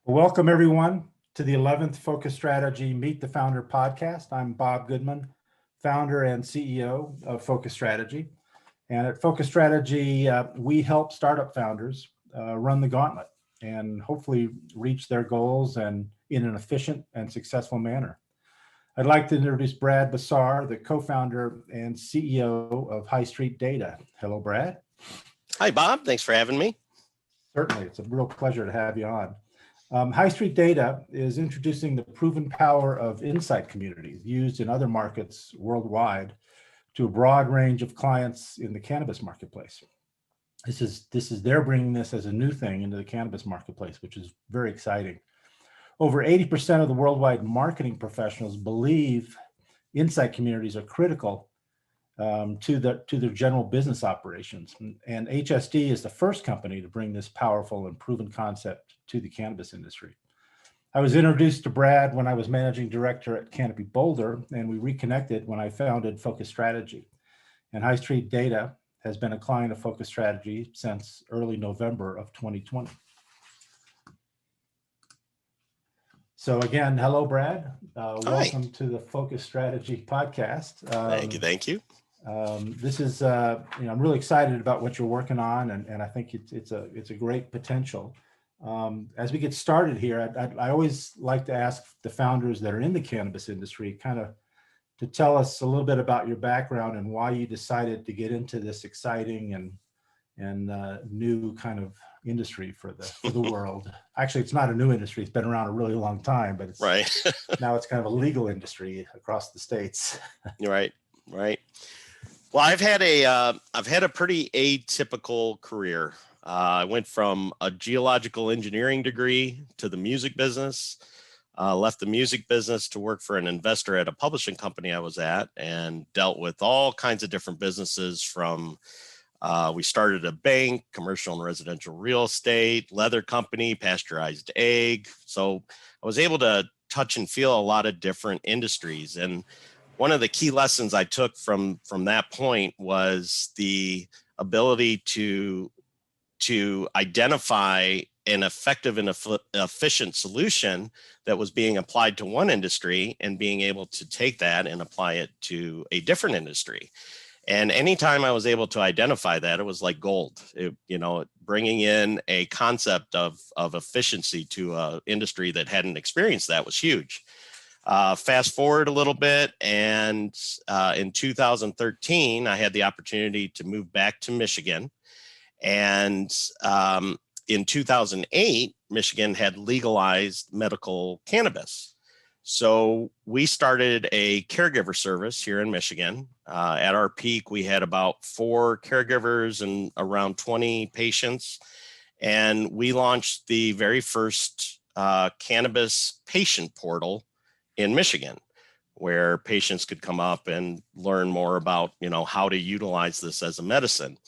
Welcome, everyone, to the 11th Focus Strategy Meet the Founder podcast. I'm Bob Goodman, founder and CEO of Focus Strategy. And at Focus Strategy, we help startup founders run the gauntlet and hopefully reach their goals and in an efficient and successful manner. I'd like to introduce Brad Bassar, the co-founder and CEO of High Street Data. Hello, Brad. Hi, Bob. Thanks for having me. Certainly. It's a real pleasure to have you on. High Street Data is introducing the proven power of insight communities used in other markets worldwide to a broad range of clients in the cannabis marketplace. They're bringing this as a new thing into the cannabis marketplace, which is very exciting. Over 80% of the worldwide marketing professionals believe insight communities are critical to their general business operations. And HSD is the first company to bring this powerful and proven concept to the cannabis industry. I was introduced to Brad when I was managing director at Canopy Boulder, and we reconnected when I founded Focus Strategy. And High Street Data has been a client of Focus Strategy since early November of 2020. So again, hello, Brad. Welcome to the Focus Strategy podcast. Thank you. This is, I'm really excited about what you're working on, and I think it's a great potential. As we get started here, I always like to ask the founders that are in the cannabis industry kind of to tell us a little bit about your background and why you decided to get into this exciting and new kind of industry for the world. Actually, it's not a new industry; it's been around a really long time, but it's right. Now it's kind of a legal industry across the states. Right. Well, I've had a pretty atypical career. I went from a geological engineering degree to the music business, left the music business to work for an investor at a publishing company I was at, and dealt with all kinds of different businesses from, we started a bank, commercial and residential real estate, leather company, pasteurized egg. So I was able to touch and feel a lot of different industries. And one of the key lessons I took from that point was the ability to identify an effective and efficient solution that was being applied to one industry and being able to take that and apply it to a different industry. And anytime I was able to identify that, it was like gold. Bringing in a concept of efficiency to an industry that hadn't experienced that was huge. Fast forward a little bit, and in 2013, I had the opportunity to move back to Michigan. And in 2008, Michigan had legalized medical cannabis. So we started a caregiver service here in Michigan. At our peak, we had about 4 caregivers and around 20 patients. And we launched the very first cannabis patient portal in Michigan, where patients could come up and learn more about, how to utilize this as a medicine.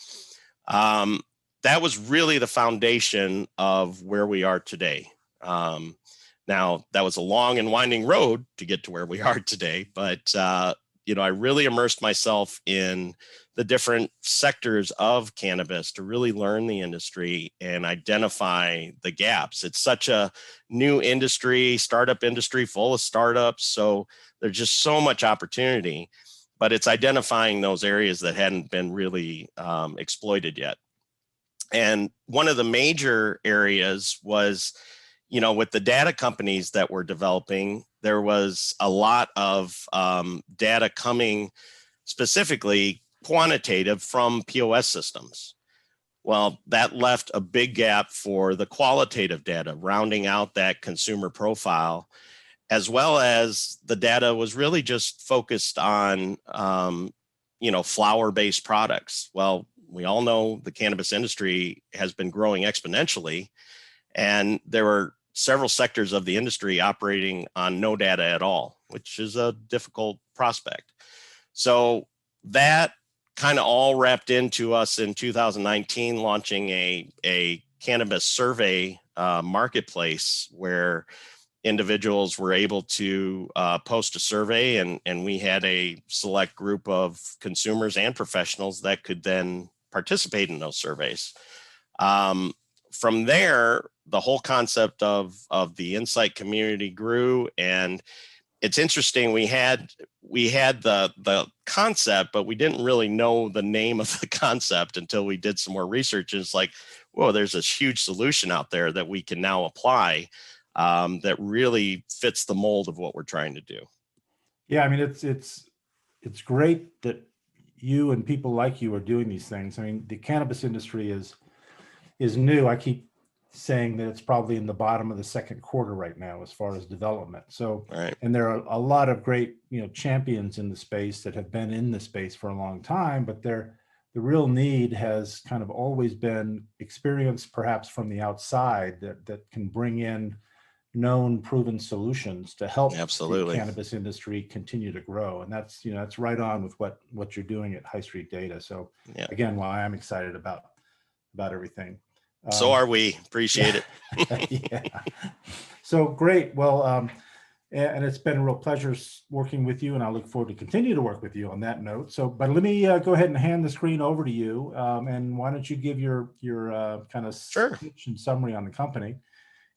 That was really the foundation of where we are today. Now, that was a long and winding road to get to where we are today, but I really immersed myself in the different sectors of cannabis to really learn the industry and identify the gaps. It's such a new industry, startup industry full of startups. So there's just so much opportunity, but it's identifying those areas that hadn't been really exploited yet. And one of the major areas was, with the data companies that were developing, there was a lot of data coming, specifically quantitative, from POS systems. Well, that left a big gap for the qualitative data, rounding out that consumer profile, as well as the data was really just focused on, flower-based products. Well, we all know the cannabis industry has been growing exponentially, and there were several sectors of the industry operating on no data at all, which is a difficult prospect. So that kind of all wrapped into us in 2019 launching a cannabis survey marketplace where individuals were able to post a survey, and we had a select group of consumers and professionals that could then participate in those surveys. From there, the whole concept of the insight community grew. And it's interesting, we had the concept, but we didn't really know the name of the concept until we did some more research. And it's like, whoa, there's this huge solution out there that we can now apply that really fits the mold of what we're trying to do. Yeah, I mean, it's great that you and people like you are doing these things. I mean, the cannabis industry is new. I keep saying that it's probably in the bottom of the second quarter right now as far as development. So, Right. and there are a lot of great, champions in the space that have been in the space for a long time, but the real need has kind of always been experience, perhaps from the outside, that can bring in known proven solutions to help the Absolutely. cannabis industry continue to grow. And that's right on with what you're doing at High Street Data. So Yeah. again, why I'm excited about everything. So are we. Appreciate it. Yeah. So great. Well, and it's been a real pleasure working with you, and I look forward to continue to work with you on that note. So, but let me go ahead and hand the screen over to you. And why don't you give your kind of Sure. speech and summary on the company,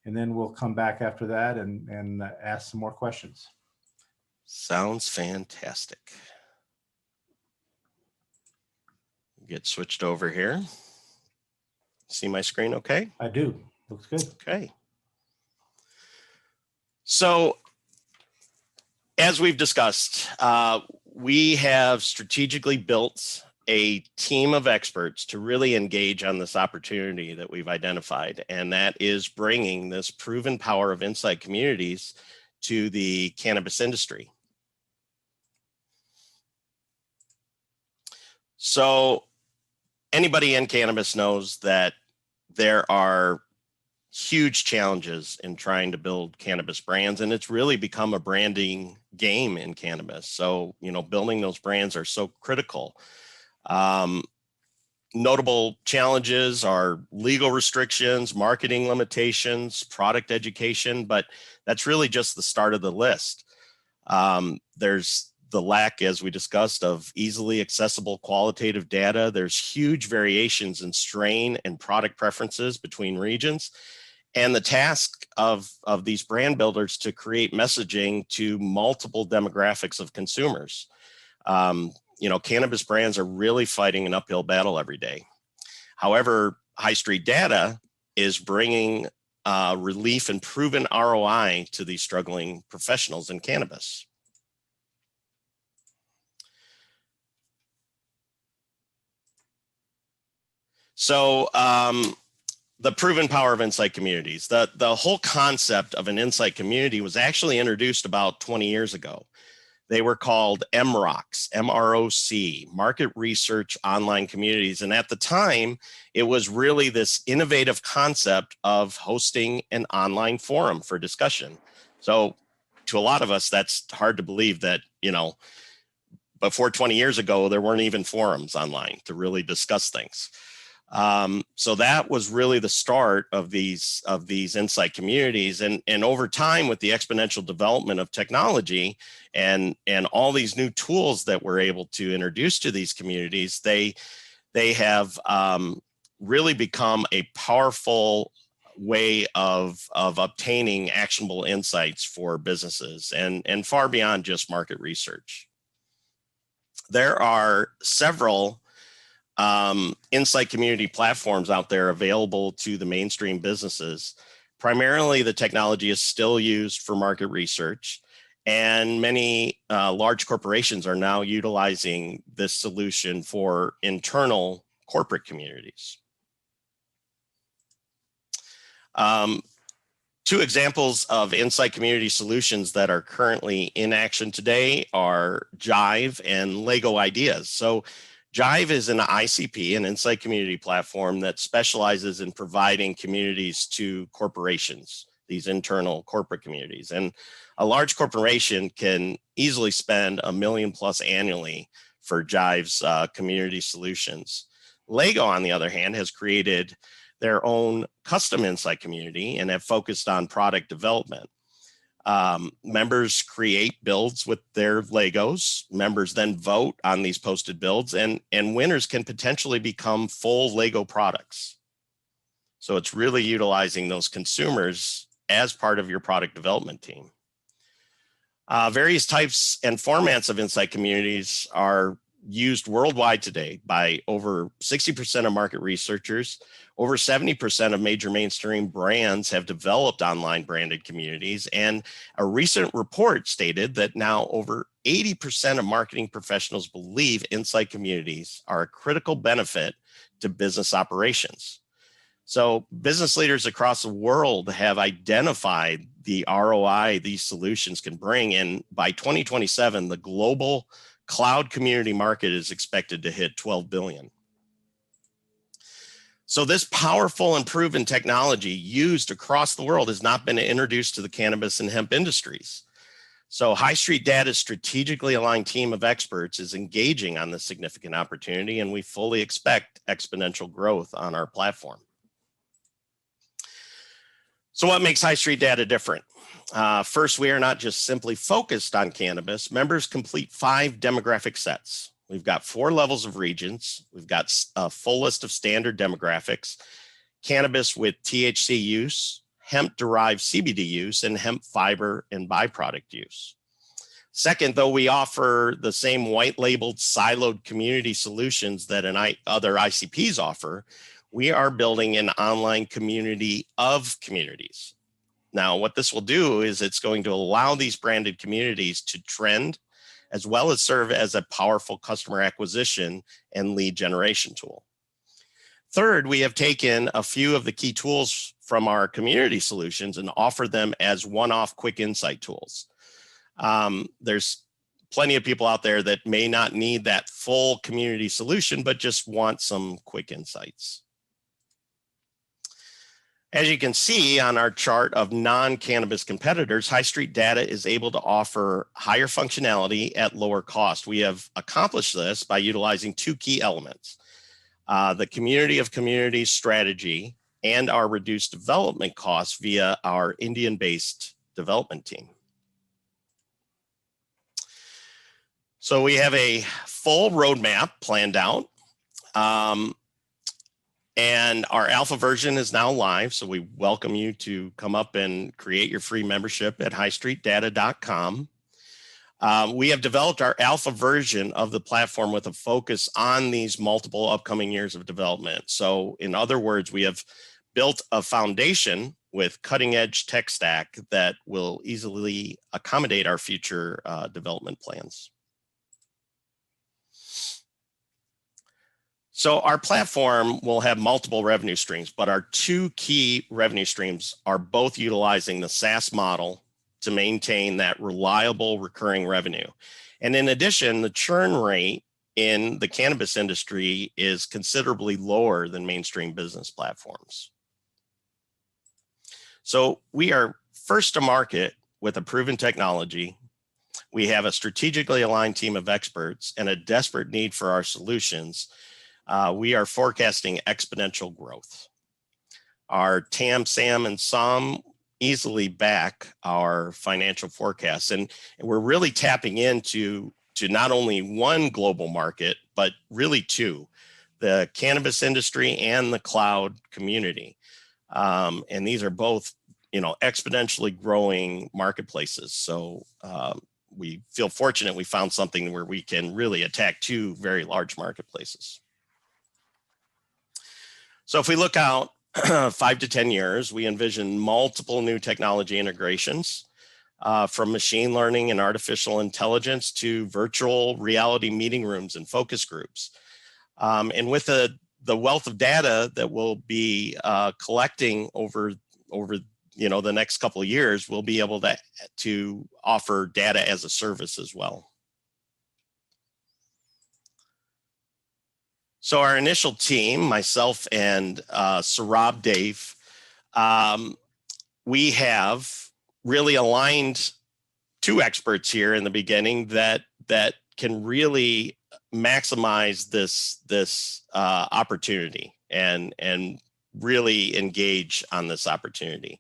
and then we'll come back after that and ask some more questions. Sounds fantastic. Get switched over here. See my screen okay? I do. Looks good. Okay. So as we've discussed, we have strategically built a team of experts to really engage on this opportunity that we've identified, and that is bringing this proven power of insight communities to the cannabis industry. So anybody in cannabis knows that there are huge challenges in trying to build cannabis brands, and it's really become a branding game in cannabis. So, building those brands are so critical. Notable challenges are legal restrictions, marketing limitations, product education, but that's really just the start of the list. There's the lack, as we discussed, of easily accessible qualitative data. There's huge variations in strain and product preferences between regions. And the task of these brand builders to create messaging to multiple demographics of consumers. Cannabis brands are really fighting an uphill battle every day. However, High Street Data is bringing relief and proven ROI to these struggling professionals in cannabis. So the proven power of insight communities, the whole concept of an insight community was actually introduced about 20 years ago. They were called MROCs, MROC, Market Research Online Communities. And at the time, it was really this innovative concept of hosting an online forum for discussion. So to a lot of us, that's hard to believe that, before 20 years ago, there weren't even forums online to really discuss things. So that was really the start of these insight communities, and over time, with the exponential development of technology and all these new tools that we're able to introduce to these communities, they have really become a powerful way of obtaining actionable insights for businesses and far beyond just market research. There are several insight community platforms out there available to the mainstream businesses. Primarily, the technology is still used for market research, and many large corporations are now utilizing this solution for internal corporate communities. Two examples of insight community solutions that are currently in action today are Jive and Lego Ideas. So Jive is an ICP, an insight community platform that specializes in providing communities to corporations, these internal corporate communities. And a large corporation can easily spend $1 million+ annually for Jive's community solutions. Lego, on the other hand, has created their own custom insight community and have focused on product development. Members create builds with their Legos. Members then vote on these posted builds, and winners can potentially become full Lego products. So it's really utilizing those consumers as part of your product development team. Various types and formats of insight communities are used worldwide today by over 60% of market researchers. Over 70% of major mainstream brands have developed online branded communities. And a recent report stated that now over 80% of marketing professionals believe insight communities are a critical benefit to business operations. So business leaders across the world have identified the ROI these solutions can bring. And by 2027, the global cloud community market is expected to hit 12 billion. So this powerful and proven technology used across the world has not been introduced to the cannabis and hemp industries. So High Street Data's strategically aligned team of experts is engaging on this significant opportunity, and we fully expect exponential growth on our platform. So what makes High Street Data different? First, we are not just simply focused on cannabis. Members complete 5 demographic sets. We've got 4 levels of regions. We've got a full list of standard demographics, cannabis with THC use, hemp-derived CBD use, and hemp fiber and byproduct use. Second, though we offer the same white-labeled siloed community solutions that other ICPs offer, we are building an online community of communities. Now, what this will do is it's going to allow these branded communities to trend, as well as serve as a powerful customer acquisition and lead generation tool. Third, we have taken a few of the key tools from our community solutions and offer them as one-off quick insight tools. There's plenty of people out there that may not need that full community solution, but just want some quick insights. As you can see on our chart of non-cannabis competitors, High Street Data is able to offer higher functionality at lower cost. We have accomplished this by utilizing 2 key elements, the community of communities strategy and our reduced development costs via our Indian-based development team. So we have a full roadmap planned out. And our alpha version is now live, so we welcome you to come up and create your free membership at highstreetdata.com. We have developed our alpha version of the platform with a focus on these multiple upcoming years of development. So in other words, we have built a foundation with cutting edge tech stack that will easily accommodate our future development plans. So our platform will have multiple revenue streams, but our 2 key revenue streams are both utilizing the SaaS model to maintain that reliable recurring revenue. And in addition, the churn rate in the cannabis industry is considerably lower than mainstream business platforms. So we are first to market with a proven technology. We have a strategically aligned team of experts and a desperate need for our solutions. We are forecasting exponential growth. Our TAM, SAM, and SOM easily back our financial forecasts. And we're really tapping into not only one global market, but really 2, the cannabis industry and the cloud community. And these are both, exponentially growing marketplaces. So we feel fortunate we found something where we can really attack 2 very large marketplaces. So if we look out 5 to 10 years, we envision multiple new technology integrations from machine learning and artificial intelligence to virtual reality meeting rooms and focus groups. And with the wealth of data that we'll be collecting over the next couple of years, we'll be able to offer data as a service as well. So our initial team, myself and Saurabh Dave, we have really aligned 2 experts here in the beginning that can really maximize this opportunity and really engage on this opportunity.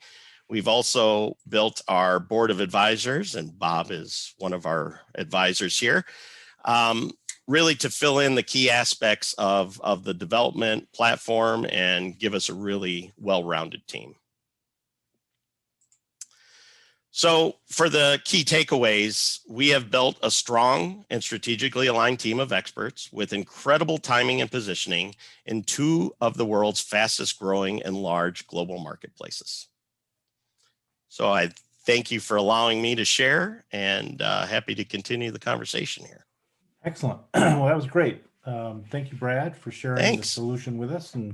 We've also built our board of advisors, and Bob is one of our advisors here. really to fill in the key aspects of the development platform and give us a really well-rounded team. So for the key takeaways, we have built a strong and strategically aligned team of experts with incredible timing and positioning in two of the world's fastest growing and large global marketplaces. So I thank you for allowing me to share, and happy to continue the conversation here. Excellent. Well, that was great. Thank you, Brad, for sharing Thanks. the solution with us, and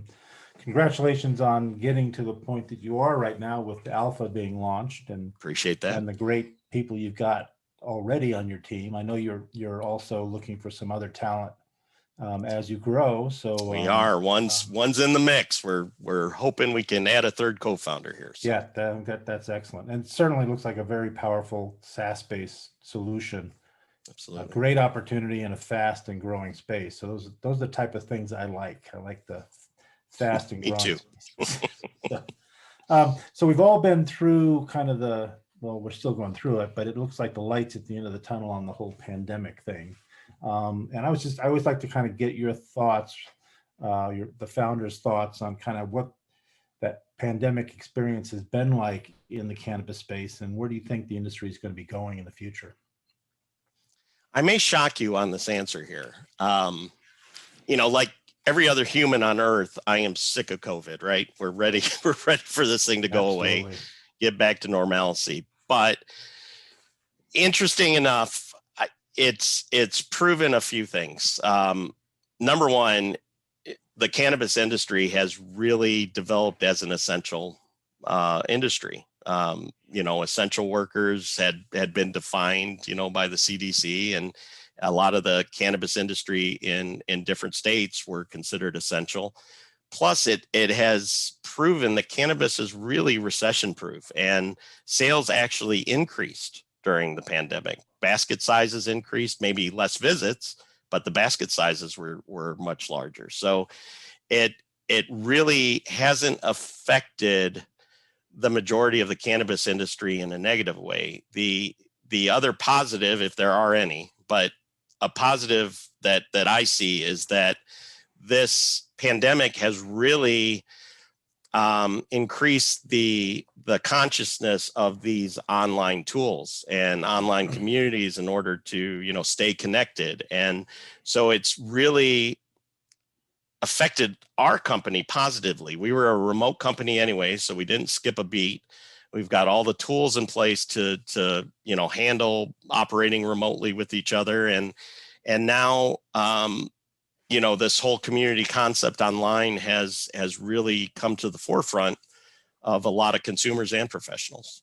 congratulations on getting to the point that you are right now with the Alpha being launched, and Appreciate that. and the great people you've got already on your team. I know you're also looking for some other talent as you grow. So We are one's in the mix. We're hoping we can add a third co-founder here. So. Yeah, that's excellent, and it certainly looks like a very powerful SaaS-based solution. Absolutely. A great opportunity in a fast and growing space. So those are the type of things I like. I like the fast and growing. Me too. So we've all been through kind of well, we're still going through it, but it looks like the lights at the end of the tunnel on the whole pandemic thing. And I always like to kind of get your thoughts, the founder's thoughts on kind of what that pandemic experience has been like in the cannabis space, and where do you think the industry is going to be going in the future? I may shock you on this answer here. Like every other human on earth, I am sick of COVID, right? We're ready for this thing to go away, get back to normalcy. But interesting enough, it's proven a few things. Number one, the cannabis industry has really developed as an essential industry. Essential workers had been defined, by the CDC, and a lot of the cannabis industry in different states were considered essential. Plus, it has proven that cannabis is really recession proof, and sales actually increased during the pandemic. Basket sizes increased, maybe less visits, but the basket sizes were much larger. So it really hasn't affected the majority of the cannabis industry in a negative way. The other positive, if there are any, but a positive that I see is that this pandemic has really increased the consciousness of these online tools and online communities in order to stay connected. And so it's really affected our company positively. We were a remote company anyway, so we didn't skip a beat. We've got all the tools in place to handle operating remotely with each other, and now this whole community concept online has really come to the forefront of a lot of consumers and professionals.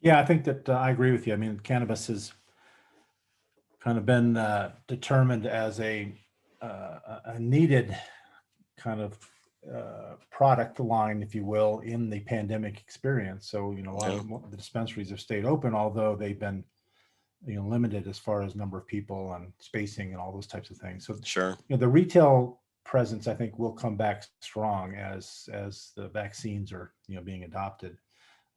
Yeah, I think that I agree with you. I mean, cannabis has kind of been determined as a needed kind of product line, if you will, in the pandemic experience. So, a lot of the dispensaries have stayed open, although they've been, limited as far as number of people and spacing and all those types of things. So sure, the retail presence, I think, will come back strong as the vaccines are, being adopted.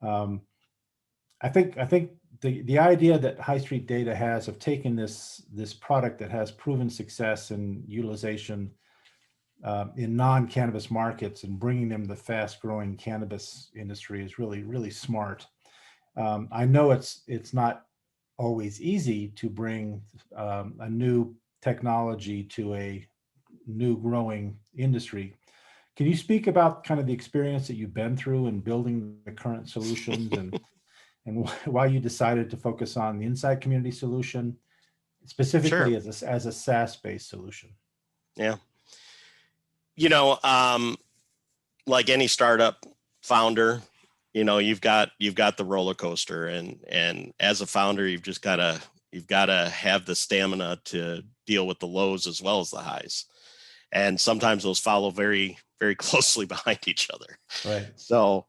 I think the idea that High Street Data has of taking this product that has proven success and utilization in non-cannabis markets and bringing them to the fast-growing cannabis industry is really, really smart. I know it's not always easy to bring a new technology to a new growing industry. Can you speak about kind of the experience that you've been through in building the current solutions and why you decided to focus on the inside community solution, specifically sure, as a SaaS-based solution? Yeah. Like any startup founder, you've got the roller coaster, and as a founder, you've got to have the stamina to deal with the lows as well as the highs. And sometimes those follow very, very closely behind each other. Right. So,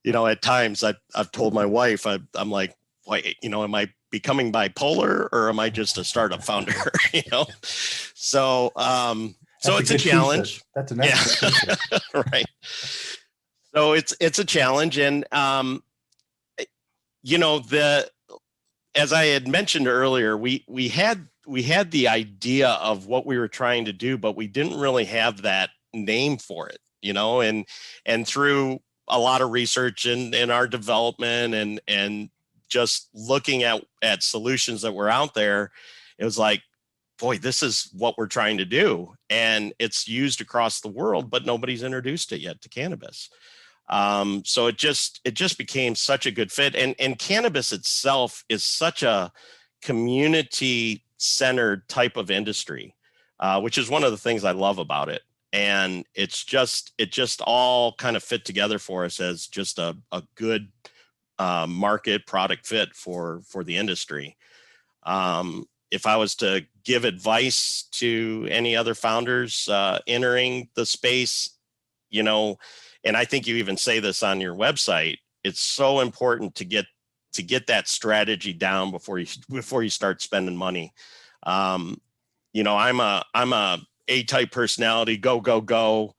at times I've told my wife, I'm like, why, am I becoming bipolar, or am I just a startup founder? So it's a challenge. That's an excellent yeah. Right. So it's a challenge. And, as I had mentioned earlier, we had had the idea of what we were trying to do, but we didn't really have that name for it, and through a lot of research in our development and just looking at solutions that were out there, it was like, boy, this is what we're trying to do. And it's used across the world, but nobody's introduced it yet to cannabis. So it just became such a good fit. And cannabis itself is such a community centered type of industry, which is one of the things I love about it. And it just all kind of fit together for us as just a good market product fit for the industry. If I was to give advice to any other founders entering the space, and I think you even say this on your website, it's so important to get that strategy down before you start spending money. I'm a A-type personality, go,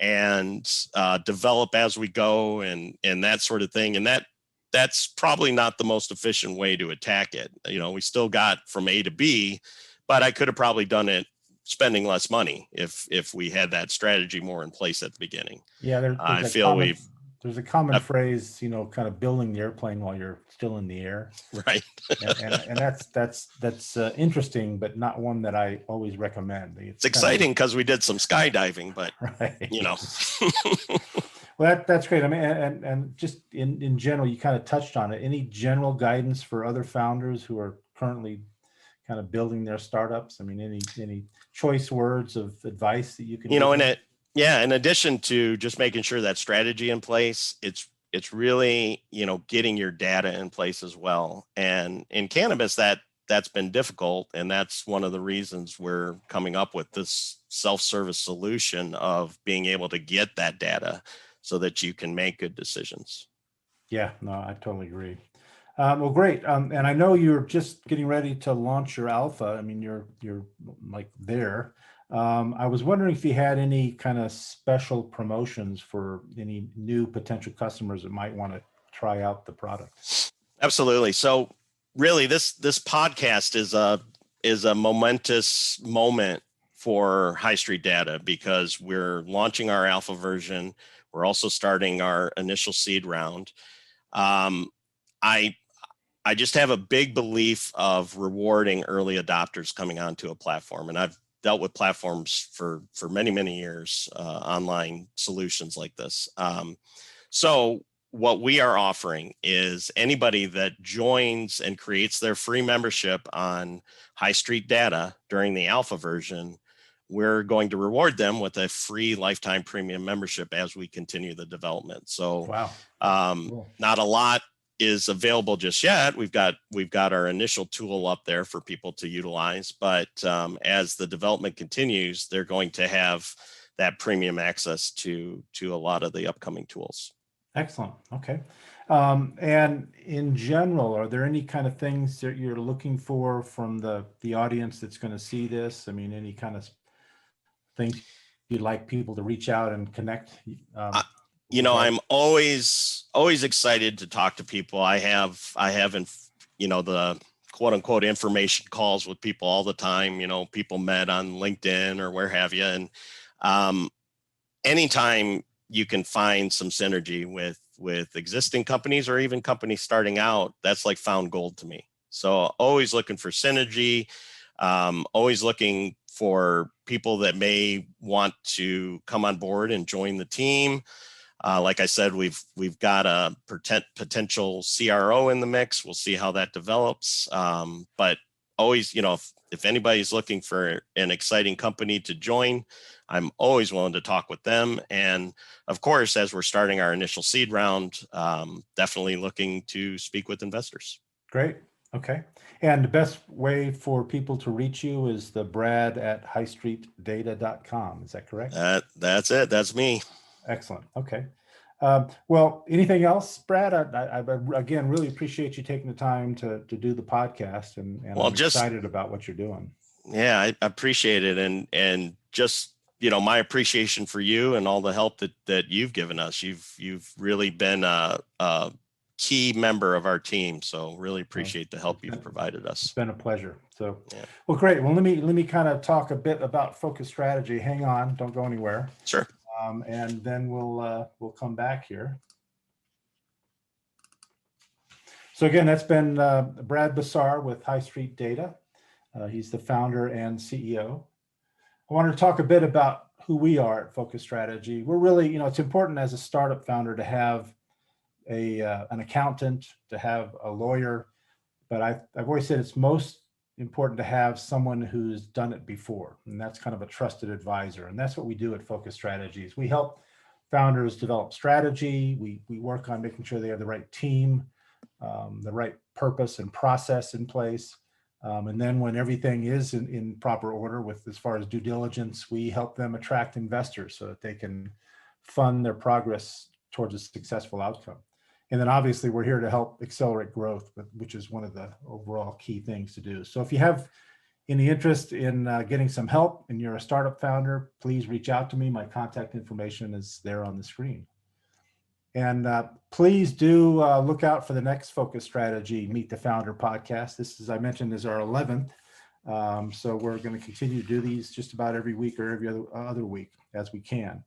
and develop as we go and that sort of thing. And that's probably not the most efficient way to attack it. We still got from A to B, but I could have probably done it spending less money if we had that strategy more in place at the beginning. Yeah, there's a common phrase, kind of building the airplane while you're still in the air. Right. and that's interesting, but not one that I always recommend. It's exciting because we did some skydiving, but right. Well, that's great. I mean, and just in general, you kind of touched on it. Any general guidance for other founders who are currently kind of building their startups? I mean, any choice words of advice that you can, in addition to just making sure that strategy in place, it's really, getting your data in place as well. And in cannabis, that's been difficult. And that's one of the reasons we're coming up with this self-service solution of being able to get that data so that you can make good decisions. Yeah, no, I totally agree. Well, great. And I know you're just getting ready to launch your alpha. I mean, you're like there. I was wondering if you had any kind of special promotions for any new potential customers that might want to try out the product. Absolutely. So really this podcast is a momentous moment for High Street Data because we're launching our alpha version. We're also starting our initial seed round. I just have a big belief of rewarding early adopters coming onto a platform. And I've dealt with platforms for many, many years, online solutions like this. So what we are offering is anybody that joins and creates their free membership on High Street Data during the alpha version, we're going to reward them with a free lifetime premium membership as we continue the development. So wow. Cool. Not a lot is available just yet. We've got our initial tool up there for people to utilize, but as the development continues, they're going to have that premium access to a lot of the upcoming tools. Excellent. Okay. And in general, are there any kind of things that you're looking for from the audience that's going to see this? I mean, any kind of things you'd like people to reach out and connect? I'm always excited to talk to people. I have the quote unquote information calls with people all the time, people met on LinkedIn or where have you. And anytime you can find some synergy with existing companies or even companies starting out, that's like found gold to me. So always looking for synergy, always looking for people that may want to come on board and join the team. Like I said, we've got a potential CRO in the mix. We'll see how that develops. But always, if anybody's looking for an exciting company to join, I'm always willing to talk with them. And of course, as we're starting our initial seed round, definitely looking to speak with investors. Great. Okay. And the best way for people to reach you is the brad@highstreetdata.com. Is that correct? That's it. That's me. Excellent. Okay. Well, anything else, Brad? I again really appreciate you taking the time to do the podcast, and I'm excited about what you're doing. Yeah, I appreciate it, and just my appreciation for you and all the help that you've given us. You've really been a key member of our team. So really appreciate the help you've provided It's us. been a pleasure. So, Yeah. well, great. Well, let me kind of talk a bit about focus strategy. Hang on, don't go anywhere. Sure. And then we'll come back here. So again, that's been Brad Bassar with High Street Data. He's the founder and CEO. I wanted to talk a bit about who we are at Focus Strategy. We're really, it's important as a startup founder to have an accountant, to have a lawyer, but I've always said it's most important to have someone who's done it before, and that's kind of a trusted advisor. And that's what we do at Focus Strategies. We help founders develop strategy. We work on making sure they have the right team, the right purpose and process in place. And then when everything is in proper order with as far as due diligence, we help them attract investors so that they can fund their progress towards a successful outcome. And then obviously we're here to help accelerate growth, which is one of the overall key things to do. So if you have any interest in getting some help and you're a startup founder, please reach out to me. My contact information is there on the screen. And please do look out for the next Focus Strategy Meet the Founder podcast. This, as I mentioned, is our 11th. So we're going to continue to do these just about every week or every other week as we can.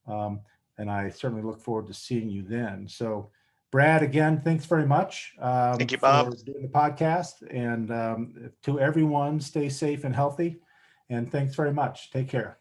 And I certainly look forward to seeing you then. So Brad, again, thanks very much. Thank you, Bob. For doing the podcast. And to everyone, stay safe and healthy. And thanks very much. Take care.